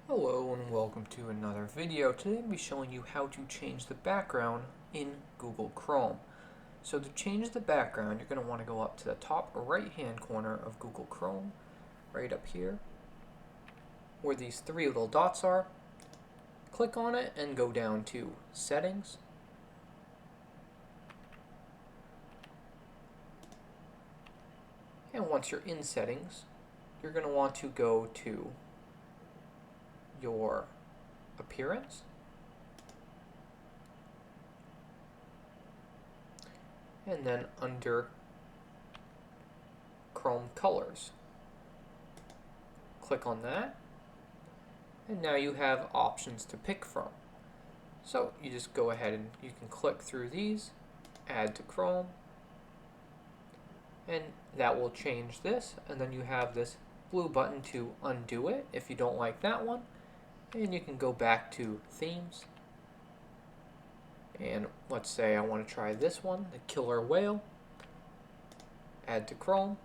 Hello and welcome to another video. Today I'll be showing you how to change the background in Google Chrome. So to change the background, you're going to want to go up to the top right hand corner of Google Chrome, right up here, where these three little dots are. Click on it and go down to Settings. And once you're in Settings, you're going to want to go to your appearance, and then under Chrome colors, click on that, and now you have options to pick from. So you just go ahead and you can click through these, add to Chrome, and that will change this, and then you have this blue button to undo it if you don't like that one. And you can go back to themes, and let's say I want to try this one, the killer whale, add to Chrome,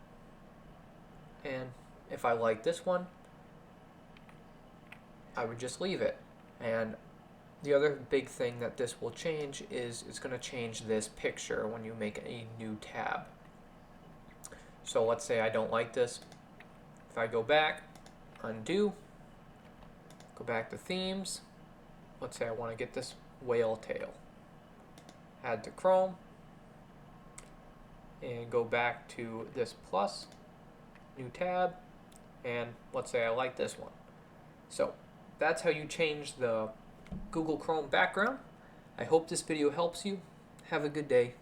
and if I like this one, I would just leave it. And the other big thing that this will change is it's going to change this picture when you make a new tab. So let's say I don't like this. If I go back, undo, go back to themes, let's say I want to get this whale tail, add to Chrome, and go back to this plus, new tab, and let's say I like this one. So that's how you change the Google Chrome background. I hope this video helps you. Have a good day.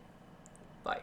Bye.